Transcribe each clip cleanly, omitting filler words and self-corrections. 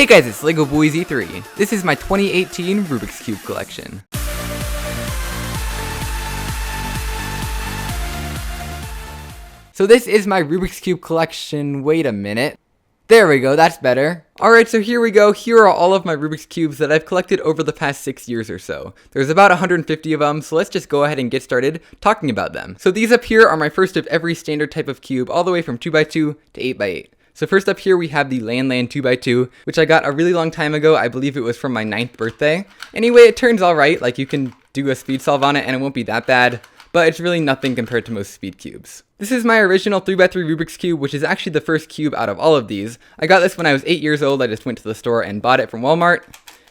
Hey guys, it's LEGO Boys E3. This is my 2018 Rubik's Cube collection. So this is my Rubik's Cube collection. Wait a minute. There we go, that's better. Alright, so here we go. Here are all of my Rubik's Cubes that I've collected over the past 6 years or so. There's about 150 of them, so let's just go ahead and get started talking about them. So these up here are my first of every standard type of cube, all the way from 2x2 to 8x8. So first up here we have the LanLan 2x2, which I got a really long time ago. I believe it was from my 9th birthday. Anyway, it turns alright, like you can do a speed solve on it and it won't be that bad, but it's really nothing compared to most speed cubes. This is my original 3x3 Rubik's Cube, which is actually the first cube out of all of these. I got this when I was 8 years old. I just went to the store and bought it from Walmart.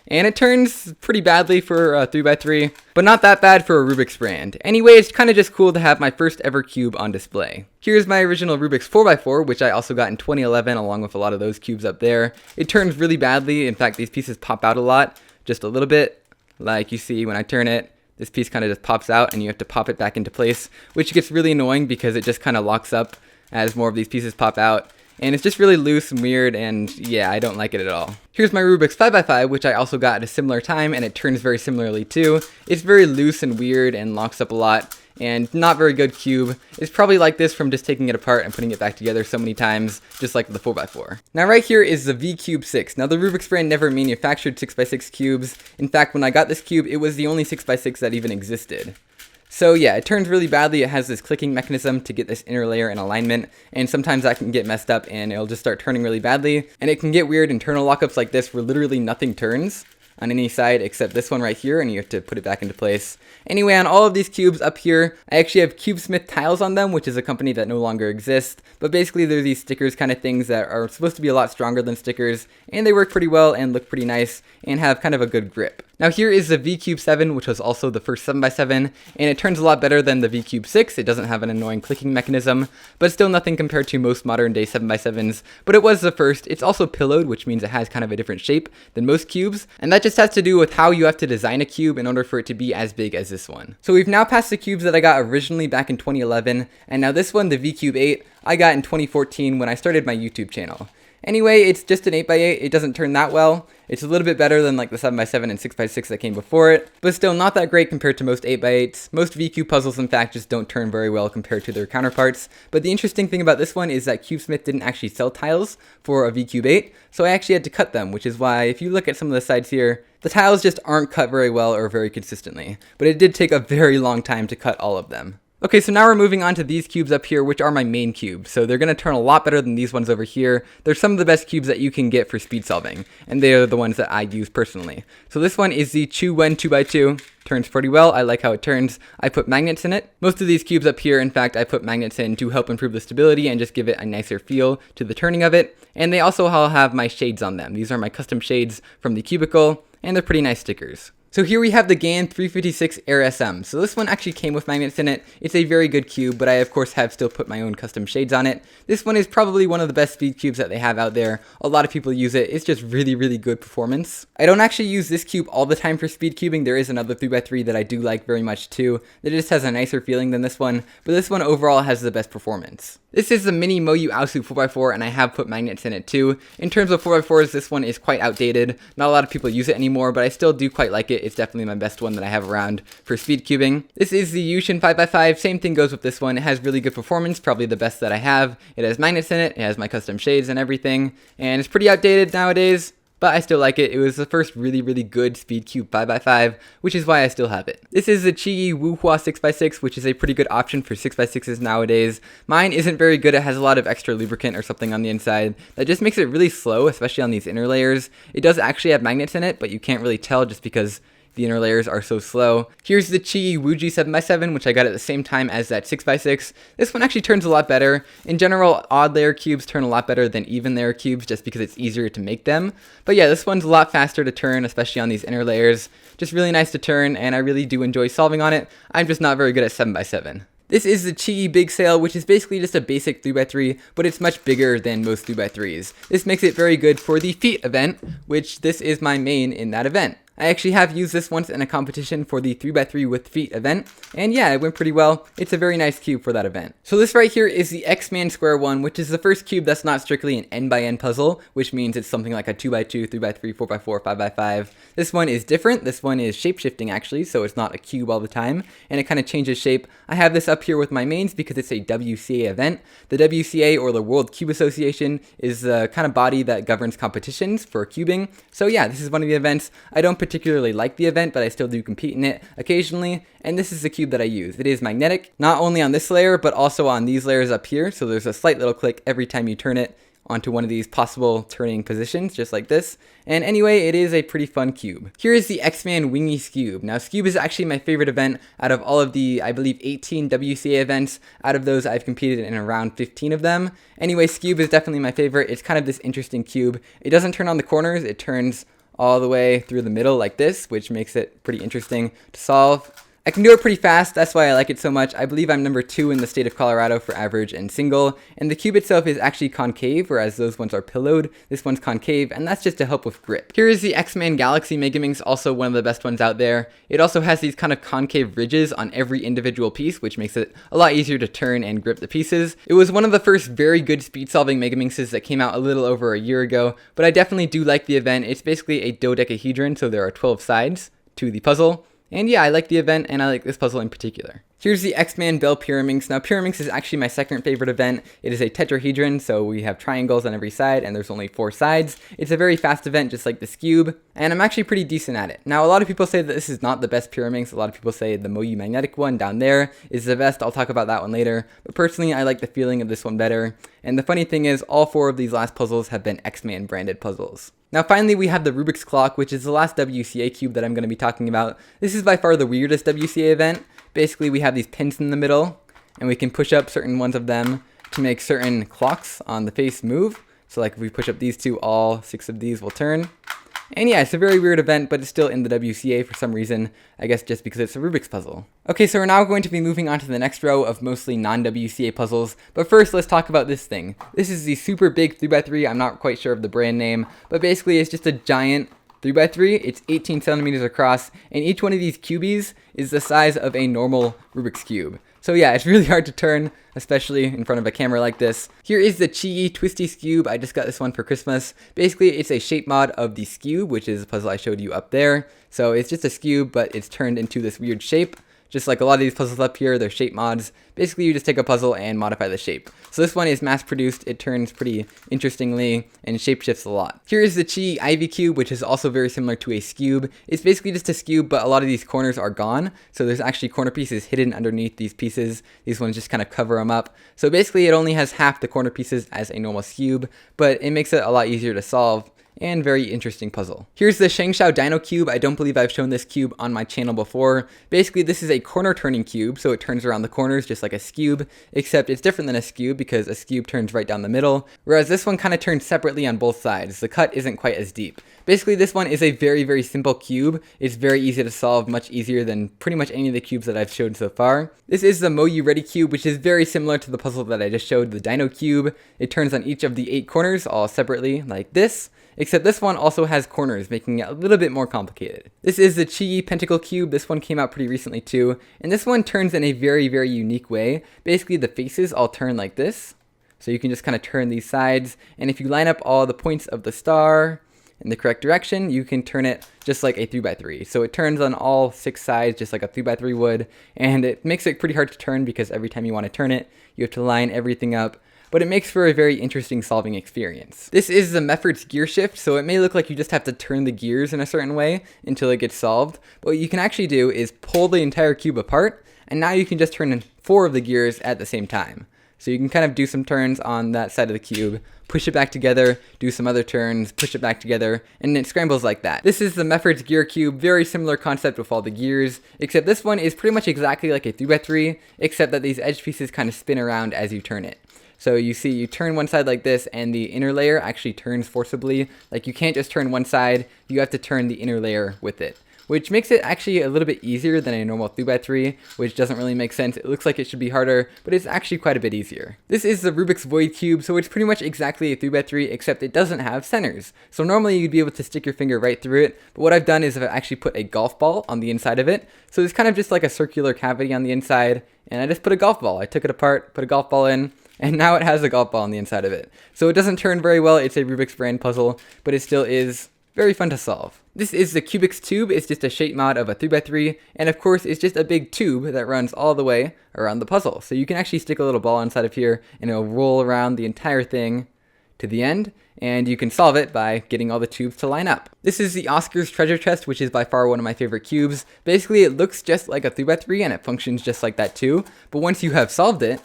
And it turns pretty badly for a 3x3, but not that bad for a Rubik's brand. Anyway, it's kind of just cool to have my first ever cube on display. Here's my original Rubik's 4x4, which I also got in 2011 along with a lot of those cubes up there. It turns really badly. In fact, these pieces pop out a lot, just a little bit. Like you see when I turn it, this piece kind of just pops out and you have to pop it back into place, which gets really annoying because it just kind of locks up as more of these pieces pop out. And it's just really loose and weird, and yeah, I don't like it at all. Here's my Rubik's 5x5, which I also got at a similar time, and it turns very similarly too. It's very loose and weird and locks up a lot, and not very good cube. It's probably like this from just taking it apart and putting it back together so many times, just like the 4x4. Now right here is the V-Cube 6. Now the Rubik's brand never manufactured 6x6 cubes. In fact, when I got this cube, it was the only 6x6 that even existed. So yeah, it turns really badly. It has this clicking mechanism to get this inner layer in alignment, and sometimes that can get messed up and it'll just start turning really badly. And it can get weird internal lockups like this where literally nothing turns on any side except this one right here, and you have to put it back into place. Anyway, on all of these cubes up here, I actually have CubeSmith tiles on them, which is a company that no longer exists. But basically they're these stickers kind of things that are supposed to be a lot stronger than stickers, and they work pretty well and look pretty nice and have kind of a good grip. Now here is the V-Cube 7, which was also the first 7x7, and it turns a lot better than the V-Cube 6. It doesn't have an annoying clicking mechanism, but still nothing compared to most modern day 7x7s, but it was the first. It's also pillowed, which means it has kind of a different shape than most cubes, and that just has to do with how you have to design a cube in order for it to be as big as this one. So we've now passed the cubes that I got originally back in 2011, and now this one, the V-Cube 8, I got in 2014 when I started my YouTube channel. Anyway, it's just an 8x8, it doesn't turn that well. It's a little bit better than like the 7x7 and 6x6 that came before it, but still not that great compared to most 8x8s. Most V-Cube puzzles, in fact, just don't turn very well compared to their counterparts. But the interesting thing about this one is that CubeSmith didn't actually sell tiles for a V-Cube 8, so I actually had to cut them, which is why if you look at some of the sides here, the tiles just aren't cut very well or very consistently. But it did take a very long time to cut all of them. Okay, so now we're moving on to these cubes up here, which are my main cubes. So they're going to turn a lot better than these ones over here. They're some of the best cubes that you can get for speed solving, and they are the ones that I use personally. So this one is the Wind 2x2. Turns pretty well. I like how it turns. I put magnets in it. Most of these cubes up here, in fact, I put magnets in to help improve the stability and just give it a nicer feel to the turning of it. And they also all have my shades on them. These are my custom shades from the Cubicle, and they're pretty nice stickers. So here we have the GaN 356 Air SM. So this one actually came with magnets in it. It's a very good cube, but I of course have still put my own custom shades on it. This one is probably one of the best speed cubes that they have out there. A lot of people use it. It's just really, really good performance. I don't actually use this cube all the time for speed cubing. There is another 3x3 that I do like very much too, that just has a nicer feeling than this one, but this one overall has the best performance. This is the mini MoYu 4x4, and I have put magnets in it too. In terms of 4x4s, this one is quite outdated. Not a lot of people use it anymore, but I still do quite like it. It's definitely my best one that I have around for speed cubing. This is the Yushin 5x5. Same thing goes with this one. It has really good performance, probably the best that I have. It has magnets in it. It has my custom shades and everything, and it's pretty outdated nowadays, but I still like it. It was the first really, really good speed cube 5x5, which is why I still have it. This is the QiYi WuHu 6x6, which is a pretty good option for 6x6s nowadays. Mine isn't very good. It has a lot of extra lubricant or something on the inside that just makes it really slow, especially on these inner layers. It does actually have magnets in it, but you can't really tell just because the inner layers are so slow. Here's the QiYi WuJi 7x7, which I got at the same time as that 6x6. This one actually turns a lot better. In general, odd layer cubes turn a lot better than even layer cubes just because it's easier to make them. But yeah, this one's a lot faster to turn, especially on these inner layers. Just really nice to turn, and I really do enjoy solving on it. I'm just not very good at 7x7. This is the QiYi Big Sail, which is basically just a basic 3x3, but it's much bigger than most 3x3s. This makes it very good for the feet event, which this is my main in that event. I actually have used this once in a competition for the 3x3 with feet event, and yeah, it went pretty well. It's a very nice cube for that event. So this right here is the GuanLong Square-1, which is the first cube that's not strictly an n-by-n puzzle, which means it's something like a 2x2, 3x3, 4x4, 5x5. This one is different. This one is shape-shifting actually, so it's not a cube all the time, and it kind of changes shape. I have this up here with my mains because it's a WCA event. The WCA, or the World Cube Association, is the kind of body that governs competitions for cubing. So yeah, this is one of the events. I don't particularly like the event, but I still do compete in it occasionally, and this is the cube that I use. It is magnetic, not only on this layer, but also on these layers up here, so there's a slight little click every time you turn it onto one of these possible turning positions, just like this. And anyway, it is a pretty fun cube. Here is the X-Man Wingy Skewb. Now, Skewb is actually my favorite event out of all of the, I believe, 18 WCA events. Out of those, I've competed in around 15 of them. Anyway, Skewb is definitely my favorite. It's kind of this interesting cube. It doesn't turn on the corners, it turns all the way through the middle like this, which makes it pretty interesting to solve. I can do it pretty fast, that's why I like it so much. I believe I'm number 2 in the state of Colorado for average and single, and the cube itself is actually concave, whereas those ones are pillowed. This one's concave, and that's just to help with grip. Here is the X-Man Galaxy Megaminx, also one of the best ones out there. It also has these kind of concave ridges on every individual piece, which makes it a lot easier to turn and grip the pieces. It was one of the first very good speed-solving Megaminxes that came out a little over a year ago, but I definitely do like the event. It's basically a dodecahedron, so there are 12 sides to the puzzle. And yeah, I like the event, and I like this puzzle in particular. Here's the X-Man Bell Pyraminx. Now, Pyraminx is actually my second favorite event. It is a tetrahedron, so we have triangles on every side, and there's only 4 sides. It's a very fast event, just like the Skewb, and I'm actually pretty decent at it. Now, a lot of people say that this is not the best Pyraminx. A lot of people say the MoYu magnetic one down there is the best. I'll talk about that one later. But personally, I like the feeling of this one better. And the funny thing is, all 4 of these last puzzles have been X-Man branded puzzles. Now finally we have the Rubik's Clock, which is the last WCA cube that I'm going to be talking about. This is by far the weirdest WCA event. Basically we have these pins in the middle, and we can push up certain ones of them to make certain clocks on the face move. So like if we push up these 2, all 6 of these will turn. And yeah, it's a very weird event, but it's still in the WCA for some reason, I guess just because it's a Rubik's puzzle. Okay, so we're now going to be moving on to the next row of mostly non-WCA puzzles, but first let's talk about this thing. This is the Super Big 3x3, I'm not quite sure of the brand name, but basically it's just a giant 3x3, it's 18 centimeters across, and each one of these cubies is the size of a normal Rubik's Cube. So yeah, it's really hard to turn, especially in front of a camera like this. Here is the QiYi Twisty Skewb. I just got this one for Christmas. Basically, it's a shape mod of the Skewb, which is a puzzle I showed you up there. So it's just a Skewb, but it's turned into this weird shape. Just like a lot of these puzzles up here, they're shape mods. Basically, you just take a puzzle and modify the shape. So this one is mass-produced. It turns pretty interestingly and shapeshifts a lot. Here is the QiYi Cube, which is also very similar to a Skewb. It's basically just a Skewb, but a lot of these corners are gone. So there's actually corner pieces hidden underneath these pieces. These ones just kind of cover them up. So basically, it only has half the corner pieces as a normal Skewb, but it makes it a lot easier to solve. And very interesting puzzle. Here's the ShengShou Dino Cube. I don't believe I've shown this cube on my channel before. Basically, this is a corner turning cube, so it turns around the corners just like a Skewb, except it's different than a Skewb because a Skewb turns right down the middle, whereas this one kind of turns separately on both sides. The cut isn't quite as deep. Basically, this one is a very, very simple cube. It's very easy to solve, much easier than pretty much any of the cubes that I've showed so far. This is the MoYu Ready Cube, which is very similar to the puzzle that I just showed, the Dino Cube. It turns on each of the 8 corners, all separately, like this. Except this one also has corners, making it a little bit more complicated. This is the QiYi Pentacle Cube. This one came out pretty recently too. And this one turns in a very, very unique way. Basically, the faces all turn like this. So you can just kind of turn these sides. And if you line up all the points of the star in the correct direction, you can turn it just like a 3x3. So it turns on all 6 sides just like a 3x3 would. And it makes it pretty hard to turn because every time you want to turn it, you have to line everything up. But it makes for a very interesting solving experience. This is the Meffert's gear shift, so it may look like you just have to turn the gears in a certain way until it gets solved. But what you can actually do is pull the entire cube apart, and now you can just turn in 4 of the gears at the same time. So you can kind of do some turns on that side of the cube, push it back together, do some other turns, push it back together, and it scrambles like that. This is the Meffert's gear cube, very similar concept with all the gears, except this one is pretty much exactly like a 3x3, except that these edge pieces kind of spin around as you turn it. So you see, you turn one side like this, and the inner layer actually turns forcibly. Like you can't just turn one side, you have to turn the inner layer with it, which makes it actually a little bit easier than a normal 3x3, which doesn't really make sense. It looks like it should be harder, but it's actually quite a bit easier. This is the Rubik's Void Cube, so it's pretty much exactly a 3x3, except it doesn't have centers. So normally you'd be able to stick your finger right through it, but what I've done is I've actually put a golf ball on the inside of it. So it's kind of just like a circular cavity on the inside, and I just put a golf ball. I took it apart, put a golf ball in, and now it has a golf ball on the inside of it. So it doesn't turn very well. It's a Rubik's brand puzzle, but it still is very fun to solve. This is the Cubix Tube. It's just a shape mod of a 3x3, and of course it's just a big tube that runs all the way around the puzzle. So you can actually stick a little ball inside of here, and it'll roll around the entire thing to the end, and you can solve it by getting all the tubes to line up. This is the Oscar's treasure chest, which is by far one of my favorite cubes. Basically, it looks just like a 3x3, and it functions just like that too, but once you have solved it,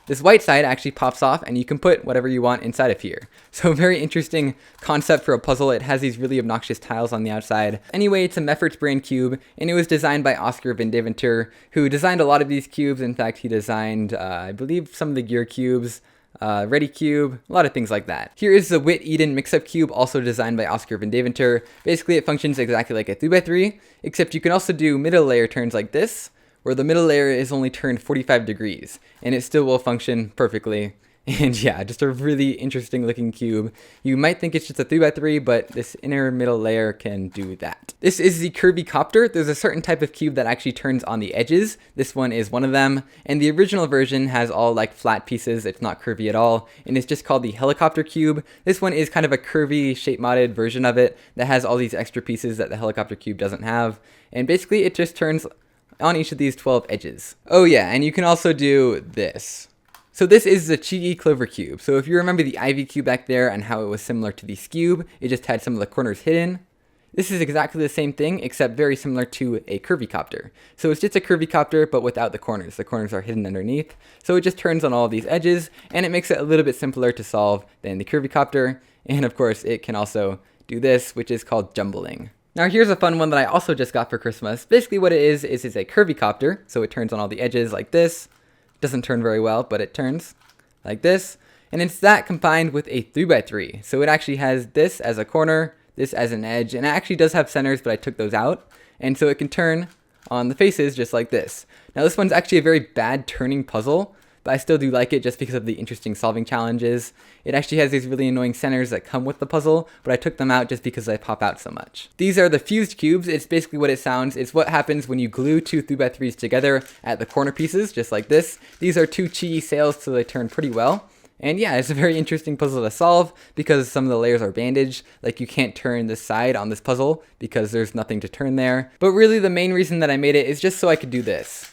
this white side actually pops off and you can put whatever you want inside of here. So very interesting concept for a puzzle. It has these really obnoxious tiles on the outside. Anyway, it's a Meffert's brand cube, and it was designed by Oskar van Deventer, who designed a lot of these cubes. In fact, he designed, I believe, some of the gear cubes, Ready Cube, a lot of things like that. Here is the WitEden Mixup cube, also designed by Oskar van Deventer. Basically, it functions exactly like a 3x3, except you can also do middle layer turns like this, where the middle layer is only turned 45 degrees, and it still will function perfectly. And yeah, just a really interesting looking cube. You might think it's just a 3x3, but this inner middle layer can do that. This is the Curvy Copter. There's a certain type of cube that actually turns on the edges. This one is one of them, and the original version has all like flat pieces. It's not curvy at all, and it's just called the Helicopter Cube. This one is kind of a curvy shape modded version of it that has all these extra pieces that the Helicopter Cube doesn't have, and basically it just turns on each of these 12 edges. Oh yeah, and you can also do this. So this is the QiYi Clover Cube. So if you remember the Ivy Cube back there and how it was similar to the Skewb, it just had some of the corners hidden. This is exactly the same thing, except very similar to a Curvy Copter. So it's just a Curvy Copter, but without the corners. The corners are hidden underneath. So it just turns on all of these edges, and it makes it a little bit simpler to solve than the Curvy Copter. And of course, it can also do this, which is called jumbling. Now here's a fun one that I also just got for Christmas. Basically what it is it's a Curvy Copter, so it turns on all the edges like this. Doesn't turn very well, but it turns like this. And it's that combined with a 3x3. So it actually has this as a corner, this as an edge, and it actually does have centers, but I took those out. And so it can turn on the faces just like this. Now this one's actually a very bad turning puzzle, but I still do like it just because of the interesting solving challenges. It actually has these really annoying centers that come with the puzzle, but I took them out just because they pop out so much. These are the fused cubes. It's basically what it sounds. It's what happens when you glue two 3x3s together at the corner pieces, just like this. These are two QiYi sails, so they turn pretty well. And yeah, it's a very interesting puzzle to solve because some of the layers are bandaged. Like you can't turn this side on this puzzle because there's nothing to turn there. But really the main reason that I made it is just so I could do this.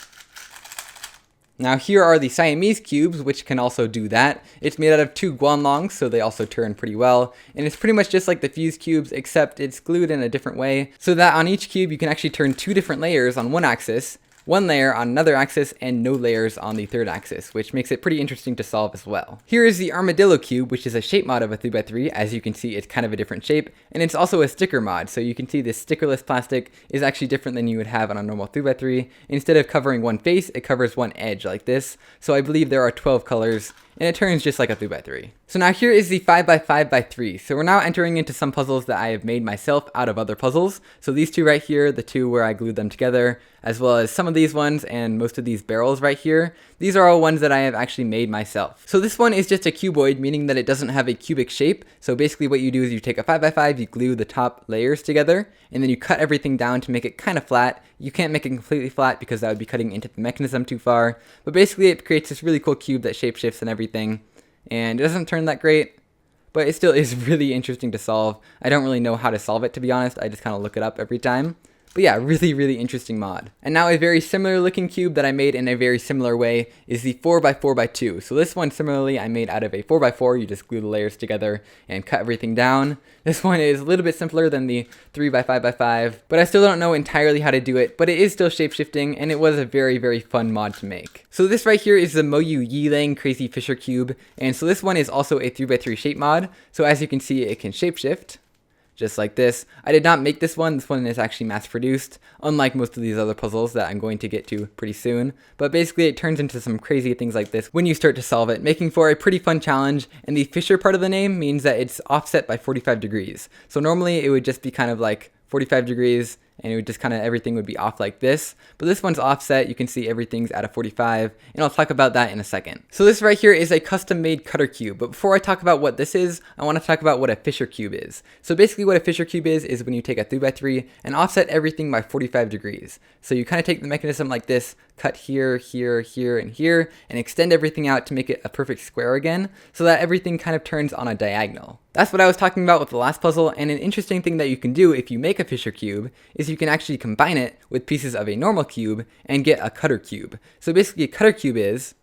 Now here are the Siamese Cubes, which can also do that. It's made out of two GuanLongs, so they also turn pretty well. And it's pretty much just like the fused cubes, except it's glued in a different way, so that on each cube you can actually turn two different layers on one axis, one layer on another axis, and no layers on the third axis, which makes it pretty interesting to solve as well. Here is the Armadillo Cube, which is a shape mod of a 3x3. As you can see, it's kind of a different shape, and it's also a sticker mod, so you can see this stickerless plastic is actually different than you would have on a normal 3x3. Instead of covering one face, it covers one edge like this, so I believe there are 12 colors, and it turns just like a 3x3. So now here is the 5x5x3. So we're now entering into some puzzles that I have made myself out of other puzzles. So these two right here, the two where I glued them together, as well as some of these ones and most of these barrels right here. These are all ones that I have actually made myself. So this one is just a cuboid, meaning that it doesn't have a cubic shape. So basically what you do is you take a 5x5, you glue the top layers together, and then you cut everything down to make it kind of flat. You can't make it completely flat because that would be cutting into the mechanism too far. But basically it creates this really cool cube that shapeshifts and everything. And it doesn't turn that great, but it still is really interesting to solve. I don't really know how to solve it, to be honest. I just kind of look it up every time. But yeah, really interesting mod. And now a very similar looking cube that I made in a very similar way is the 4x4x2. So this one similarly I made out of a 4x4. You just glue the layers together and cut everything down. This one is a little bit simpler than the 3x5x5, but I still don't know entirely how to do it, but it is still shapeshifting, and it was a very fun mod to make. So this right here is the MoYu WeiLong Crazy Fisher Cube, and so this one is also a 3x3 shape mod. So as you can see, it can shapeshift. Just like this. I did not make this one. This one is actually mass produced, unlike most of these other puzzles that I'm going to get to pretty soon. But basically it turns into some crazy things like this when you start to solve it, making for a pretty fun challenge. And the Fisher part of the name means that it's offset by 45 degrees. So normally it would just be kind of like 45 degrees and it would just kind of, everything would be off like this. But this one's offset, you can see everything's at a 45, and I'll talk about that in a second. So this right here is a custom made cutter cube, but before I talk about what this is, I want to talk about what a Fisher cube is. So basically what a Fisher cube is when you take a 3x3 and offset everything by 45 degrees. So you kind of take the mechanism like this, cut here, here, here, and here, and extend everything out to make it a perfect square again, so that everything kind of turns on a diagonal. That's what I was talking about with the last puzzle, and an interesting thing that you can do if you make a Fisher cube is you can actually combine it with pieces of a normal cube and get a cutter cube. So basically a cutter cube is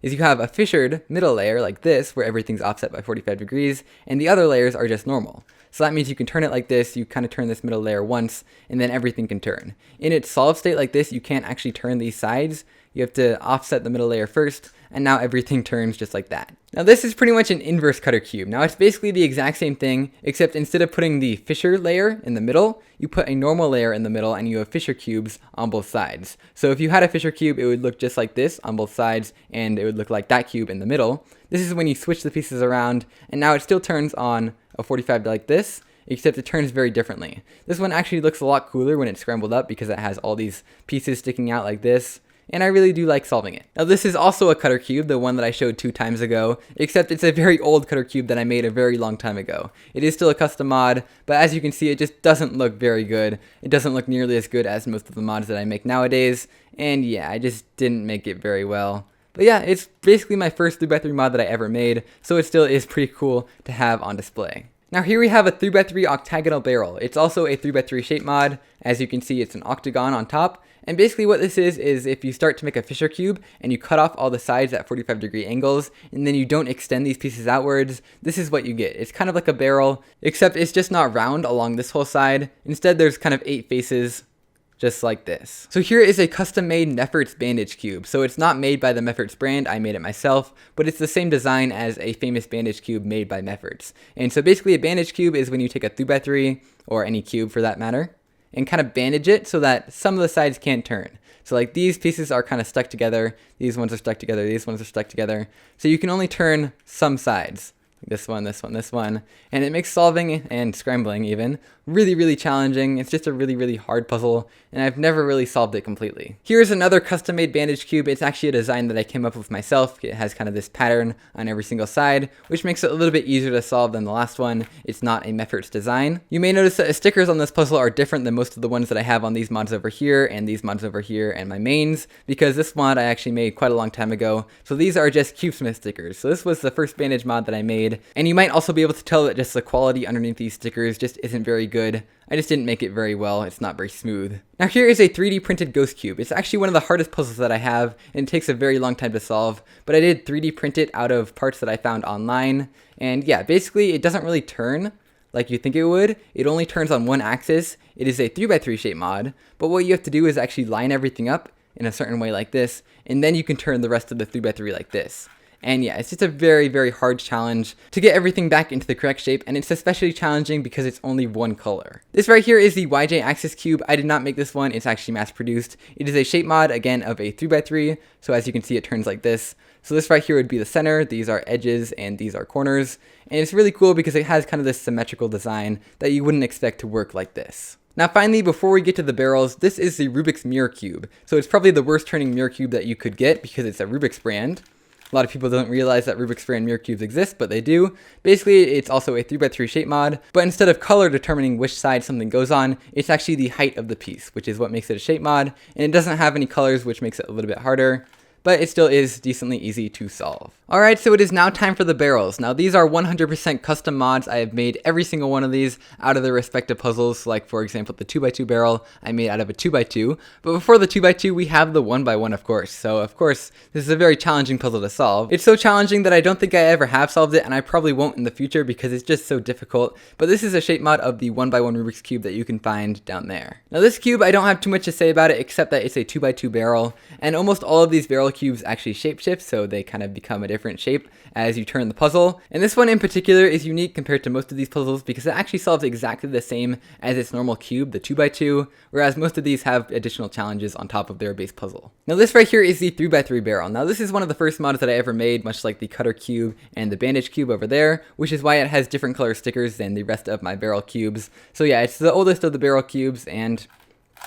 you have a fissured middle layer like this, where everything's offset by 45 degrees, and the other layers are just normal. So that means you can turn it like this, you kind of turn this middle layer once, and then everything can turn. In its solid state like this, you can't actually turn these sides. You have to offset the middle layer first, and now everything turns just like that. Now this is pretty much an inverse cutter cube. Now it's basically the exact same thing, except instead of putting the Fisher layer in the middle, you put a normal layer in the middle and you have Fisher cubes on both sides. So if you had a Fisher cube, it would look just like this on both sides, and it would look like that cube in the middle. This is when you switch the pieces around, and now it still turns on a 45 like this, except it turns very differently. This one actually looks a lot cooler when it's scrambled up because it has all these pieces sticking out like this, and I really do like solving it. Now this is also a cutter cube, the one that I showed 2 times ago, except it's a very old cutter cube that I made a very long time ago. It is still a custom mod, but as you can see, it just doesn't look very good. It doesn't look nearly as good as most of the mods that I make nowadays, and yeah, I just didn't make it very well. But yeah, it's basically my first 3x3 mod that I ever made, so it still is pretty cool to have on display. Now here we have a 3x3 octagonal barrel. It's also a 3x3 shape mod. As you can see, it's an octagon on top. And basically what this is if you start to make a Fisher cube and you cut off all the sides at 45-degree angles, and then you don't extend these pieces outwards, this is what you get. It's kind of like a barrel, except it's just not round along this whole side. Instead, there's kind of 8 faces, just like this. So here is a custom-made Meffert's Bandaged cube. So it's not made by the Meffert's brand, I made it myself, but it's the same design as a famous Bandaged cube made by Meffert's. And so basically a Bandaged cube is when you take a 3x3, or any cube for that matter, and kind of bandage it so that some of the sides can't turn. So like these pieces are kind of stuck together, these ones are stuck together, these ones are stuck together. So you can only turn some sides. This one, this one, this one. And it makes solving and scrambling even really, really challenging. It's just a really, really hard puzzle, and I've never really solved it completely. Here's another custom-made bandage cube. It's actually a design that I came up with myself. It has kind of this pattern on every single side, which makes it a little bit easier to solve than the last one. It's not a Meffert's design. You may notice that the stickers on this puzzle are different than most of the ones that I have on these mods over here, and these mods over here, and my mains, because this mod I actually made quite a long time ago. So these are just CubeSmith stickers. So this was the first bandage mod that I made, and you might also be able to tell that just the quality underneath these stickers just isn't very good. I just didn't make it very well. It's not very smooth. Now here is a 3D printed ghost cube. It's actually one of the hardest puzzles that I have, and it takes a very long time to solve, but I did 3D print it out of parts that I found online. And yeah, basically it doesn't really turn like you think it would. It only turns on one axis. It is a 3x3 shape mod, but what you have to do is actually line everything up in a certain way like this, and then you can turn the rest of the 3x3 like this. And yeah, it's just a very, very hard challenge to get everything back into the correct shape, and it's especially challenging because it's only one color. This right here is the YJ Axis Cube. I did not make this one, it's actually mass produced. It is a shape mod, again, of a 3x3, so as you can see it turns like this. So this right here would be the center, these are edges, and these are corners. And it's really cool because it has kind of this symmetrical design that you wouldn't expect to work like this. Now finally, before we get to the barrels, this is the Rubik's Mirror Cube. So it's probably the worst turning mirror cube that you could get because it's a Rubik's brand. A lot of people don't realize that Rubik's brand mirror cubes exist, but they do. Basically, it's also a 3x3 shape mod, but instead of color determining which side something goes on, it's actually the height of the piece, which is what makes it a shape mod, and it doesn't have any colors, which makes it a little bit harder, but it still is decently easy to solve. Alright, so it is now time for the barrels. Now these are 100% custom mods. I have made every single one of these out of their respective puzzles, like for example the 2x2 barrel I made out of a 2x2, but before the 2x2 we have the 1x1 of course. So of course this is a very challenging puzzle to solve. It's so challenging that I don't think I ever have solved it, and I probably won't in the future because it's just so difficult, but this is a shape mod of the 1x1 Rubik's Cube that you can find down there. Now this cube, I don't have too much to say about it except that it's a 2x2 barrel, and almost all of these barrel cubes actually shapeshift, so they kind of become a different shape as you turn the puzzle. And this one in particular is unique compared to most of these puzzles because it actually solves exactly the same as its normal cube, the 2x2, whereas most of these have additional challenges on top of their base puzzle. Now this right here is the 3x3 barrel. Now this is one of the first mods that I ever made, much like the cutter cube and the bandage cube over there, which is why it has different color stickers than the rest of my barrel cubes. So yeah, it's the oldest of the barrel cubes, and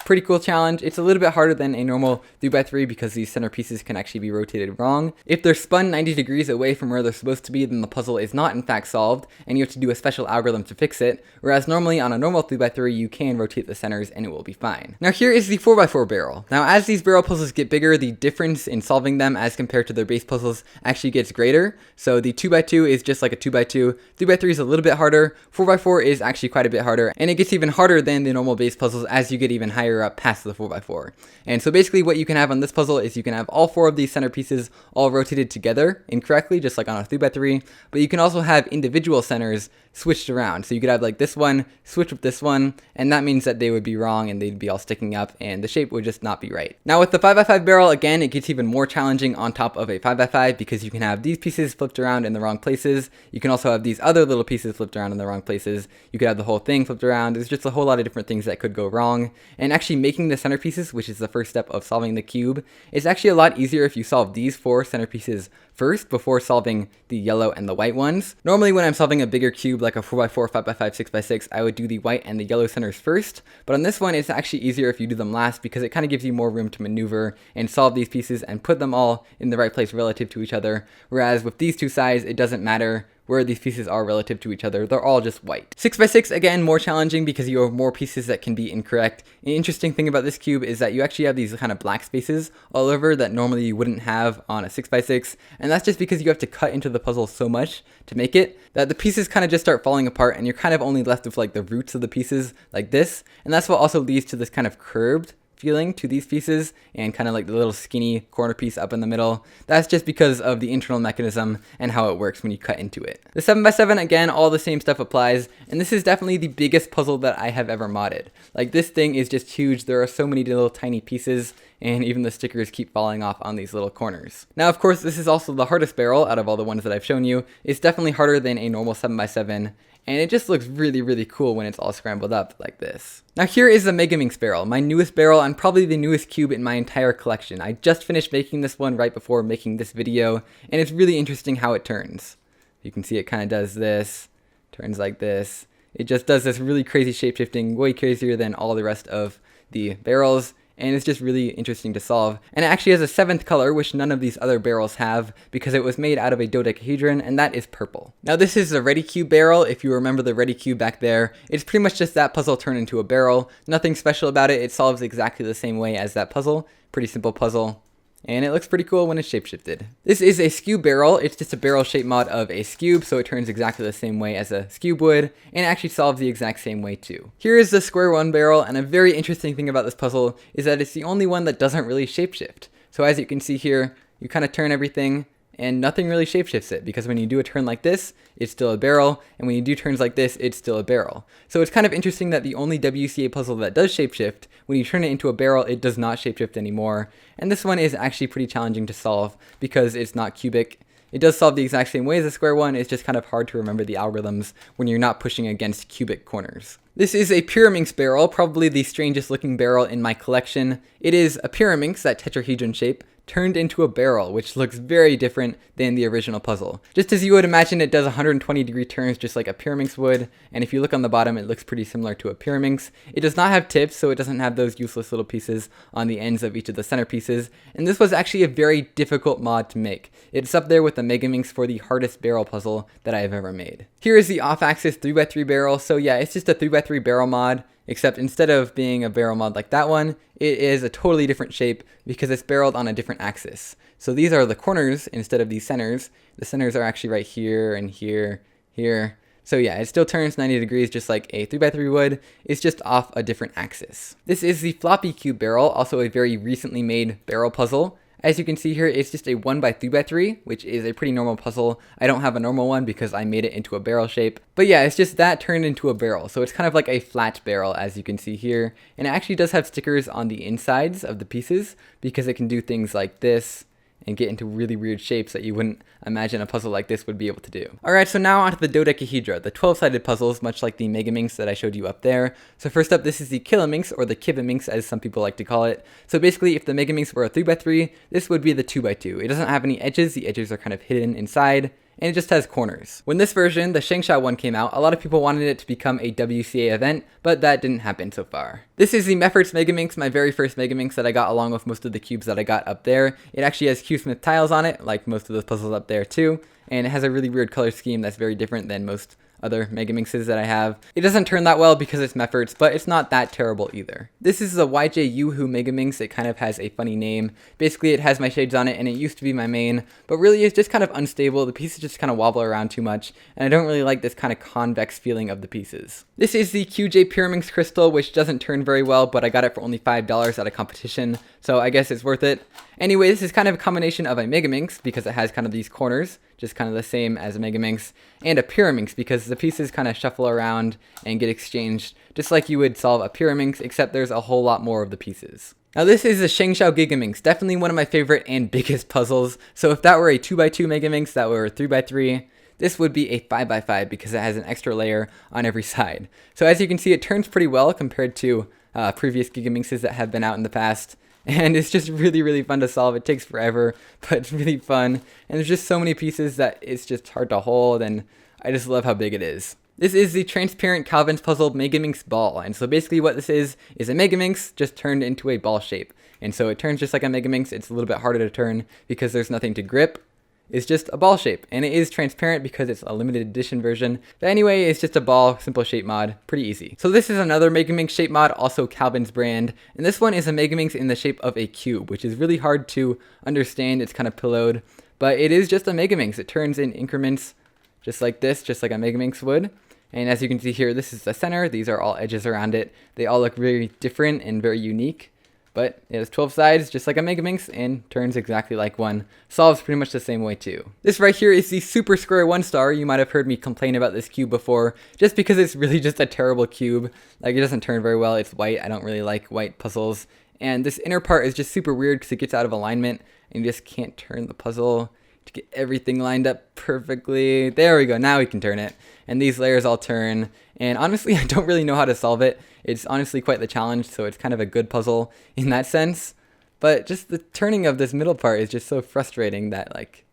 Pretty cool challenge. It's a little bit harder than a normal 3x3 because these center pieces can actually be rotated wrong. If they're spun 90 degrees away from where they're supposed to be, then the puzzle is not in fact solved, and you have to do a special algorithm to fix it, whereas normally on a normal 3x3 you can rotate the centers and it will be fine. Now here is the 4x4 barrel. Now as these barrel puzzles get bigger, the difference in solving them as compared to their base puzzles actually gets greater. So the 2x2 is just like a 2x2, 3x3 is a little bit harder, 4x4 is actually quite a bit harder, and it gets even harder than the normal base puzzles as you get even higher up past the 4x4. And so basically what you can have on this puzzle is you can have all 4 of these center pieces all rotated together incorrectly, just like on a 3x3, but you can also have individual centers switched around. So you could have like this one switch with this one, and that means that they would be wrong and they'd be all sticking up and the shape would just not be right. Now with the 5x5 barrel, again, it gets even more challenging on top of a 5x5 because you can have these pieces flipped around in the wrong places. You can also have these other little pieces flipped around in the wrong places. You could have the whole thing flipped around. There's just a whole lot of different things that could go wrong. And actually making the centerpieces, which is the first step of solving the cube, is actually a lot easier if you solve these 4 centerpieces first before solving the yellow and the white ones. Normally when I'm solving a bigger cube like a 4x4, 5x5, 6x6, I would do the white and the yellow centers first, but on this one it's actually easier if you do them last because it kind of gives you more room to maneuver and solve these pieces and put them all in the right place relative to each other, whereas with these two sides it doesn't matter where these pieces are relative to each other. They're all just white. 6x6, again, more challenging because you have more pieces that can be incorrect. An interesting thing about this cube is that you actually have these kind of black spaces all over that normally you wouldn't have on a 6x6, and that's just because you have to cut into the puzzle so much to make it that the pieces kind of just start falling apart and you're kind of only left with like the roots of the pieces like this, and that's what also leads to this kind of curved feeling to these pieces and kind of like the little skinny corner piece up in the middle. That's just because of the internal mechanism and how it works when you cut into it. The 7x7, again, all the same stuff applies, and this is definitely the biggest puzzle that I have ever modded. Like, this thing is just huge. There are so many little tiny pieces, and even the stickers keep falling off on these little corners. Now, of course, this is also the hardest barrel out of all the ones that I've shown you. It's definitely harder than a normal 7x7, and it just looks really, really cool when it's all scrambled up like this. Now here is the Megaminx barrel, my newest barrel and probably the newest cube in my entire collection. I just finished making this one right before making this video, and it's really interesting how it turns. You can see it kind of does this, turns like this. It just does this really crazy shapeshifting, way crazier than all the rest of the barrels. And it's just really interesting to solve. And it actually has a 7th color, which none of these other barrels have, because it was made out of a dodecahedron, and that is purple. Now this is the Ready Cube barrel. If you remember the Ready Cube back there, it's pretty much just that puzzle turned into a barrel. Nothing special about it. It solves exactly the same way as that puzzle. Pretty simple puzzle. And it looks pretty cool when it's shapeshifted. This is a Skewb barrel. It's just a barrel shape mod of a Skewb, so it turns exactly the same way as a Skewb would, and it actually solves the exact same way too. Here is the Square-1 barrel, and a very interesting thing about this puzzle is that it's the only one that doesn't really shapeshift. So as you can see here, you kind of turn everything, and nothing really shapeshifts it, because when you do a turn like this, it's still a barrel, and when you do turns like this, it's still a barrel. So it's kind of interesting that the only WCA puzzle that does shapeshift, when you turn it into a barrel, it does not shapeshift anymore. And this one is actually pretty challenging to solve because it's not cubic. It does solve the exact same way as the Square-1, it's just kind of hard to remember the algorithms when you're not pushing against cubic corners. This is a Pyraminx barrel, probably the strangest looking barrel in my collection. It is a Pyraminx, that tetrahedron shape, turned into a barrel, which looks very different than the original puzzle. Just as you would imagine, it does 120-degree turns just like a Pyraminx would, and if you look on the bottom, it looks pretty similar to a Pyraminx. It does not have tips, so it doesn't have those useless little pieces on the ends of each of the center pieces, and this was actually a very difficult mod to make. It's up there with the Megaminx for the hardest barrel puzzle that I have ever made. Here is the off-axis 3x3 barrel, so yeah, it's just a 3x3 barrel mod, except instead of being a barrel mod like that one, it is a totally different shape because it's barreled on a different axis. So these are the corners instead of these centers. The centers are actually right here and here, here. So yeah, it still turns 90 degrees just like a 3x3 would. It's just off a different axis. This is the Floppy Cube barrel, also a very recently made barrel puzzle. As you can see here, it's just a 1x3x3, which is a pretty normal puzzle. I don't have a normal one because I made it into a barrel shape. But yeah, it's just that turned into a barrel. So it's kind of like a flat barrel, as you can see here. And it actually does have stickers on the insides of the pieces because it can do things like this and get into really weird shapes that you wouldn't imagine a puzzle like this would be able to do. Alright, so now onto the dodecahedra, the 12-sided puzzles, much like the Megaminx that I showed you up there. So first up, this is the QiYiMinx, or the QiYiMinx as some people like to call it. So basically, if the Megaminx were a 3x3, this would be the 2x2. It doesn't have any edges, the edges are kind of hidden inside, and it just has corners. When this version, the ShengShou one, came out, a lot of people wanted it to become a WCA event, but that didn't happen so far. This is the Meffert's Megaminx, my very first Megaminx that I got along with most of the cubes that I got up there. It actually has Q-Smith tiles on it, like most of those puzzles up there too, and it has a really weird color scheme that's very different than most other Megaminxes that I have. It doesn't turn that well because it's Meffert's, but it's not that terrible either. This is the YuHu Megaminx. It kind of has a funny name. Basically, it has my shades on it, and it used to be my main, but really it's just kind of unstable. The pieces just kind of wobble around too much, and I don't really like this kind of convex feeling of the pieces. This is the QiYi Pyraminx Crystal, which doesn't turn very well, but I got it for only $5 at a competition, so I guess it's worth it. Anyway, this is kind of a combination of a Megaminx, because it has kind of these corners, just kind of the same as a Megaminx, and a Pyraminx, because the pieces kind of shuffle around and get exchanged, just like you would solve a Pyraminx, except there's a whole lot more of the pieces. Now this is the ShengShou Gigaminx, definitely one of my favorite and biggest puzzles. So if that were a 2x2 Megaminx, that were a 3x3, this would be a 5x5 because it has an extra layer on every side. So as you can see, it turns pretty well compared to previous Gigaminxes that have been out in the past. And it's just really, really fun to solve. It takes forever, but it's really fun. And there's just so many pieces that it's just hard to hold, and I just love how big it is. This is the transparent Calvin's puzzle Megaminx ball. And so basically what this is a Megaminx just turned into a ball shape. And so it turns just like a Megaminx. It's a little bit harder to turn because there's nothing to grip. It's just a ball shape, and it is transparent because it's a limited edition version. But anyway, it's just a ball, simple shape mod, pretty easy. So this is another Megaminx shape mod, also Calvin's brand, and this one is a Megaminx in the shape of a cube, which is really hard to understand. It's kind of pillowed, but it is just a Megaminx. It turns in increments just like this, just like a Megaminx would. And as you can see here, this is the center. These are all edges around it. They all look very different and very unique. But it has 12 sides, just like a Megaminx, and turns exactly like one. Solves pretty much the same way too. This right here is the Super Square 1 star. You might have heard me complain about this cube before, just because it's really just a terrible cube. Like, it doesn't turn very well. It's white. I don't really like white puzzles. And this inner part is just super weird because it gets out of alignment, and you just can't turn the puzzle to get everything lined up perfectly. There we go. Now we can turn it. And these layers all turn. And honestly, I don't really know how to solve it. It's honestly quite the challenge, so it's kind of a good puzzle in that sense. But just the turning of this middle part is just so frustrating that, like,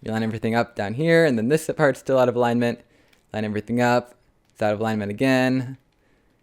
you line everything up down here, and then this part's still out of alignment. Line everything up, it's out of alignment again.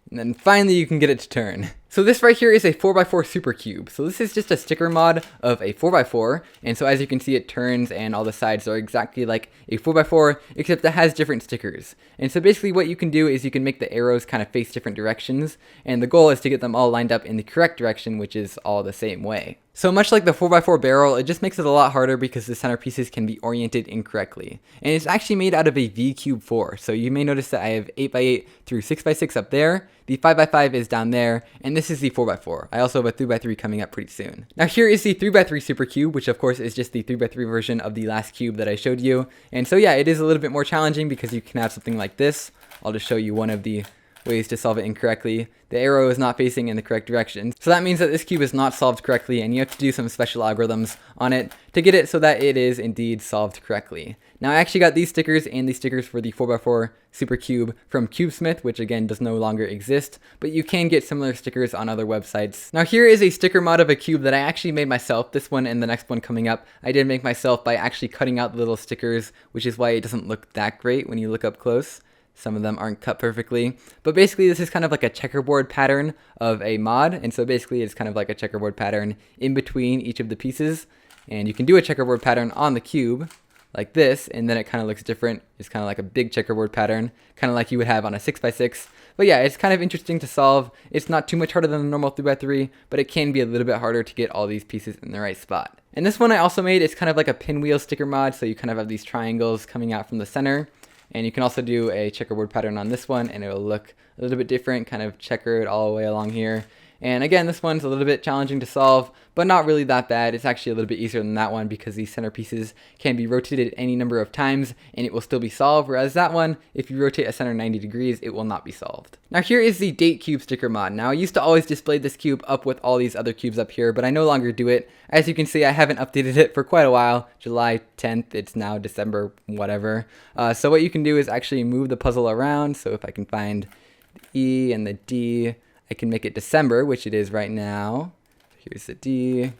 And then finally you can get it to turn. So this right here is a 4x4 super cube. So this is just a sticker mod of a 4x4. And so as you can see, it turns and all the sides are exactly like a 4x4, except it has different stickers. And so basically what you can do is you can make the arrows kind of face different directions. And the goal is to get them all lined up in the correct direction, which is all the same way. So much like the 4x4 barrel, it just makes it a lot harder because the center pieces can be oriented incorrectly. And it's actually made out of a V Cube 4. So you may notice that I have 8x8 through 6x6 up there. The 5x5 is down there, and this is the 4x4. I also have a 3x3 coming up pretty soon. Now here is the 3x3 super cube, which of course is just the 3x3 version of the last cube that I showed you. And so yeah, it is a little bit more challenging because you can have something like this. I'll just show you one of the ways to solve it incorrectly. The arrow is not facing in the correct direction. So that means that this cube is not solved correctly, and you have to do some special algorithms on it to get it so that it is indeed solved correctly. Now I actually got these stickers and these stickers for the 4x4 Super Cube from Cubesmith, which again does no longer exist, but you can get similar stickers on other websites. Now here is a sticker mod of a cube that I actually made myself. This one and the next one coming up, I did make myself by actually cutting out the little stickers, which is why it doesn't look that great when you look up close. Some of them aren't cut perfectly, but basically this is kind of like a checkerboard pattern of a mod, and so basically it's kind of like a checkerboard pattern in between each of the pieces, and you can do a checkerboard pattern on the cube like this, and then it kind of looks different. It's kind of like a big checkerboard pattern, kind of like you would have on a 6x6. But yeah, it's kind of interesting to solve. It's not too much harder than a normal 3x3, but it can be a little bit harder to get all these pieces in the right spot. And this one I also made, it's kind of like a pinwheel sticker mod, so you kind of have these triangles coming out from the center. And you can also do a checkerboard pattern on this one, and it will look a little bit different, kind of checkered all the way along here. And again, this one's a little bit challenging to solve, but not really that bad. It's actually a little bit easier than that one because these center pieces can be rotated any number of times and it will still be solved, whereas that one, if you rotate a center 90 degrees, it will not be solved. Now here is the date cube sticker mod. Now I used to always display this cube up with all these other cubes up here, but I no longer do it. As you can see, I haven't updated it for quite a while. July 10th, it's now December, whatever. So what you can do is actually move the puzzle around. So if I can find the E and the D, I can make it December, which it is right now. Here's the D.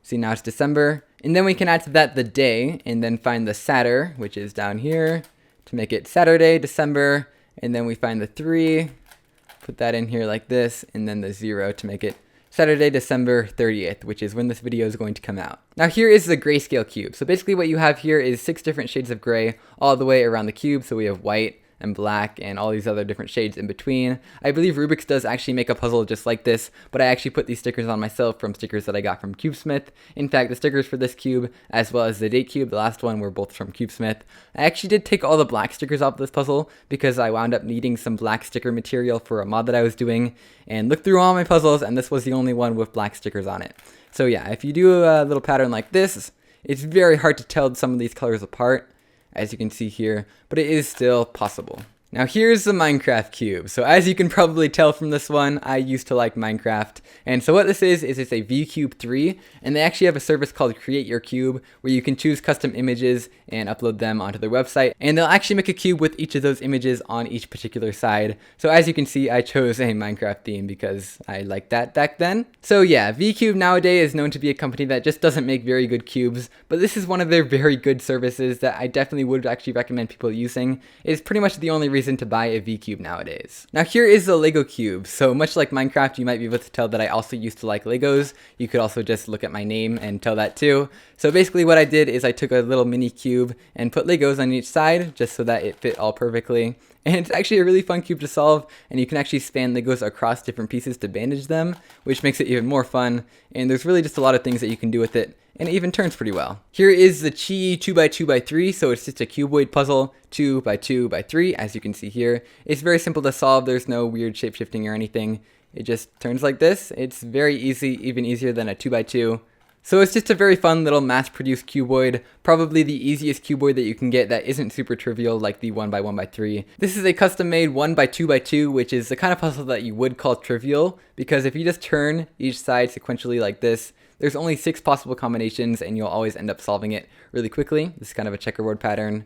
See, now it's December. And then we can add to that the day, and then find the Satur, which is down here, to make it Saturday, December. And then we find the 3, put that in here like this, and then the 0 to make it Saturday, December 30th, which is when this video is going to come out. Now here is the Grayscale Cube. So basically what you have here is 6 different shades of gray all the way around the cube. So we have white and black and all these other different shades in between. I believe Rubik's does actually make a puzzle just like this, but I actually put these stickers on myself from stickers that I got from CubeSmith. In fact, the stickers for this cube, as well as the date cube, the last one, were both from CubeSmith. I actually did take all the black stickers off this puzzle because I wound up needing some black sticker material for a mod that I was doing, and looked through all my puzzles, and this was the only one with black stickers on it. So yeah, if you do a little pattern like this, it's very hard to tell some of these colors apart, as you can see here, but it is still possible. Now here's the Minecraft cube. So as you can probably tell from this one, I used to like Minecraft. And so what this is it's a VCube 3, and they actually have a service called Create Your Cube, where you can choose custom images and upload them onto their website. And they'll actually make a cube with each of those images on each particular side. So as you can see, I chose a Minecraft theme because I liked that back then. So yeah, VCube nowadays is known to be a company that just doesn't make very good cubes, but this is one of their very good services that I definitely would actually recommend people using. It's pretty much the only reason to buy a VCube nowadays. Now here is the Lego cube. So much like Minecraft, you might be able to tell that I also used to like Legos. You could also just look at my name and tell that too. So basically what I did is I took a little mini cube and put Legos on each side just so that it fit all perfectly. And it's actually a really fun cube to solve, and you can actually span Legos across different pieces to bandage them, which makes it even more fun. And there's really just a lot of things that you can do with it, and it even turns pretty well. Here is the QiYi 2x2x3, so it's just a cuboid puzzle, 2x2x3, as you can see here. It's very simple to solve. There's no weird shape-shifting or anything. It just turns like this. It's very easy, even easier than a 2x2. So it's just a very fun little mass-produced cuboid, probably the easiest cuboid that you can get that isn't super trivial like the 1x1x3. This is a custom-made 1x2x2, which is the kind of puzzle that you would call trivial, because if you just turn each side sequentially like this, there's only 6 possible combinations and you'll always end up solving it really quickly. This is kind of a checkerboard pattern,